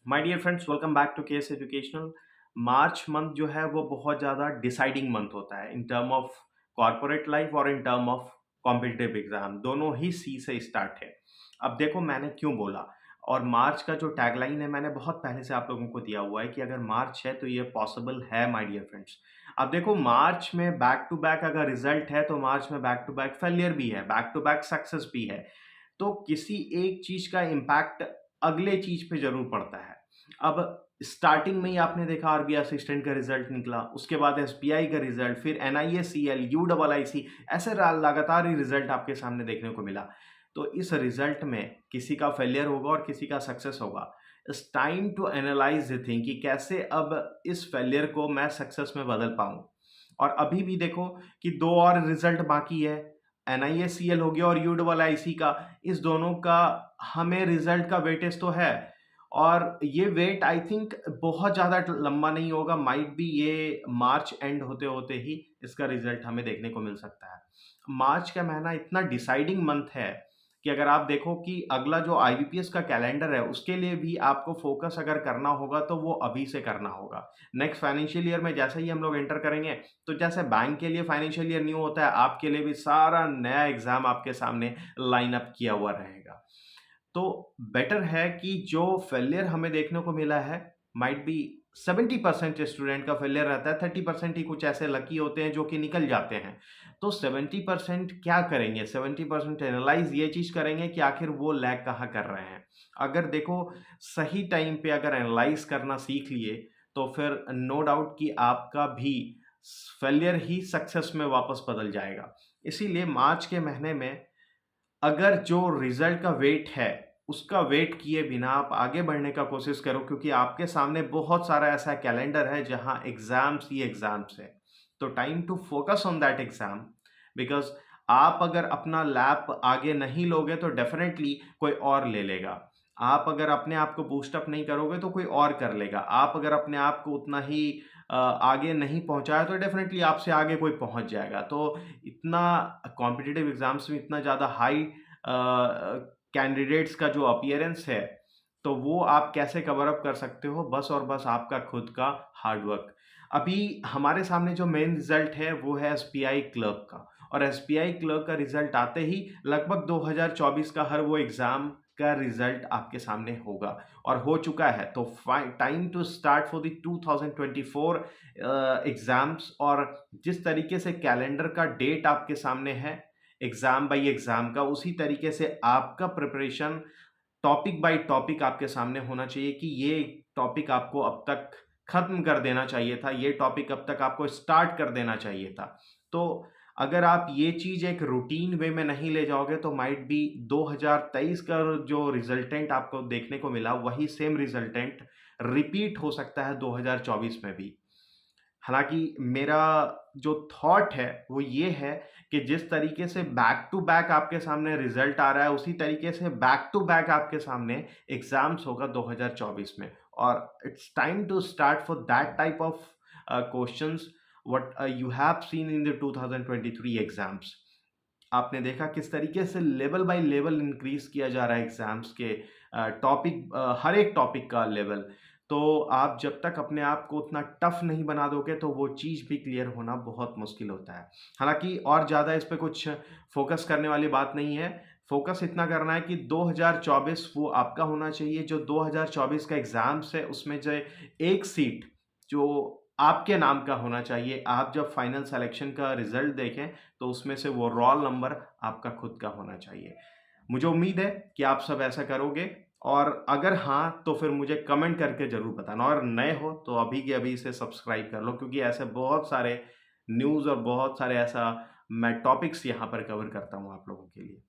My dear friends, welcome back to KS educational. March month जो है वो बहुत ज़्यादा डिसाइडिंग मंथ होता है in term of corporate life और in term of competitive exam. दोनों ही सी से स्टार्ट है। अब देखो मैंने क्यों बोला, और मार्च का जो टैगलाइन है मैंने बहुत पहले से आप लोगों को दिया हुआ है कि अगर मार्च है तो ये पॉसिबल है माय डियर फ्रेंड्स। अब देखो मार्च में बैक टू बैक अगर रिजल्ट है तो मार्च में बैक टू बैक फेलियर भी है, बैक टू बैक सक्सेस भी है। तो किसी एक चीज का इम्पैक्ट अगले चीज पे जरूर पड़ता है। अब स्टार्टिंग में ही आपने देखा आरबीआई असिस्टेंट का रिजल्ट निकला, उसके बाद एसबीआई का रिजल्ट, फिर एनआईएसीएल, यूआईसी, ऐसे लगातार ही रिजल्ट आपके सामने देखने को मिला। तो इस रिजल्ट में किसी का फेलियर होगा और किसी का सक्सेस होगा। It's time to analyse the thing कि कैसे अब इस फेलियर को मैं सक्सेस में बदल पाऊं। और अभी भी देखो कि दो और रिजल्ट बाकी है, एनआईएसीएल हो गया और यूआईसी का। इस दोनों का हमें रिजल्ट का वेटेज तो है, और ये वेट आई थिंक बहुत ज़्यादा लंबा नहीं होगा। माइट भी ये मार्च एंड होते होते ही इसका रिजल्ट हमें देखने को मिल सकता है। मार्च का महीना इतना डिसाइडिंग मंथ है कि अगर आप देखो कि अगला जो आईबीपीएस का कैलेंडर है उसके लिए भी आपको फोकस अगर करना होगा तो वो अभी से करना होगा। नेक्स्ट फाइनेंशियल ईयर में जैसे ही हम लोग एंटर करेंगे, तो जैसे बैंक के लिए फाइनेंशियल ईयर न्यू होता है, आपके लिए भी सारा नया एग्जाम आपके सामने लाइन अप किया हुआ रहेगा। तो बेटर है कि जो फेलियर हमें देखने को मिला है, माइट बी 70% स्टूडेंट का फेलियर रहता है, 30% ही कुछ ऐसे लकी होते हैं जो कि निकल जाते हैं। तो 70% क्या करेंगे, 70% एनालाइज ये चीज करेंगे कि आखिर वो लैग कहाँ कर रहे हैं। अगर देखो सही टाइम पे अगर एनालाइज करना सीख लिए तो फिर नो डाउट कि आपका भी फेलियर ही सक्सेस में वापस बदल जाएगा। इसीलिए मार्च के महीने में अगर जो रिजल्ट का वेट है, उसका वेट किए बिना आप आगे बढ़ने का कोशिश करो, क्योंकि आपके सामने बहुत सारा ऐसा कैलेंडर है जहां एग्जाम्स ही एग्जाम्स है। तो time to focus on that exam, because आप अगर अपना लैप आगे नहीं लोगे तो डेफिनेटली कोई और ले लेगा। आप अगर अपने आप को बूस्टअप नहीं करोगे तो कोई और कर लेगा। आप अगर अपने आप को उतना ही आगे नहीं पहुंचाया तो डेफिनेटली आपसे आगे कोई पहुंच जाएगा। तो इतना कॉम्पिटिटिव एग्जाम्स में इतना ज़्यादा हाई कैंडिडेट्स का जो अपीयरेंस है, तो वो आप कैसे कवर अप कर सकते हो, बस और बस आपका खुद का हार्ड वर्क। अभी हमारे सामने जो मेन रिजल्ट है वो है एसबीआई क्लर्क का, और एसबीआई क्लर्क का रिजल्ट आते ही लगभग 2024 का हर वो एग्जाम का रिजल्ट आपके सामने होगा और हो चुका है। तो time to start for the 2024 exams. और जिस तरीके से कैलेंडर का डेट आपके सामने है एग्जाम बाय एग्जाम का, उसी तरीके से आपका प्रिपरेशन टॉपिक बाय टॉपिक आपके सामने होना चाहिए कि ये टॉपिक आपको अब तक खत्म कर देना चाहिए था, ये टॉपिक अब तक आपको स्टार्ट कर देना चाहिए था। तो अगर आप ये चीज एक रूटीन वे में नहीं ले जाओगे तो माइट बी 2023 का जो रिजल्टेंट आपको देखने को मिला वही सेम रिजल्टेंट रिपीट हो सकता है 2024 में भी। हालाँकि मेरा जो थॉट है वो ये है कि जिस तरीके से बैक टू बैक आपके सामने रिज़ल्ट आ रहा है, उसी तरीके से बैक टू बैक आपके सामने एग्ज़ाम्स होगा 2024 में। और it's time to start for that type of questions what you have seen in the 2023 exams. आपने देखा किस तरीके से लेवल बाय लेवल इंक्रीज़ किया जा रहा है एग्ज़ाम्स के टॉपिक, हर एक टॉपिक का लेवल। तो आप जब तक अपने आप को उतना टफ नहीं बना दोगे तो वो चीज़ भी क्लियर होना बहुत मुश्किल होता है। हालाँकि और ज़्यादा इस पे कुछ फ़ोकस करने वाली बात नहीं है। फ़ोकस इतना करना है कि 2024 वो आपका होना चाहिए, जो 2024 का एग्ज़ाम्स है उसमें जो एक सीट जो आपके नाम का होना चाहिए। आप जब फाइनल सिलेक्शन का रिज़ल्ट देखें तो उसमें से वो रोल नंबर आपका खुद का होना चाहिए। मुझे उम्मीद है कि आप सब ऐसा करोगे, और अगर हाँ, तो फिर मुझे कमेंट करके ज़रूर बताना, और नए हो तो अभी के अभी इसे सब्सक्राइब कर लो, क्योंकि ऐसे बहुत सारे न्यूज़ और बहुत सारे ऐसा मैं टॉपिक्स यहाँ पर कवर करता हूँ आप लोगों के लिए।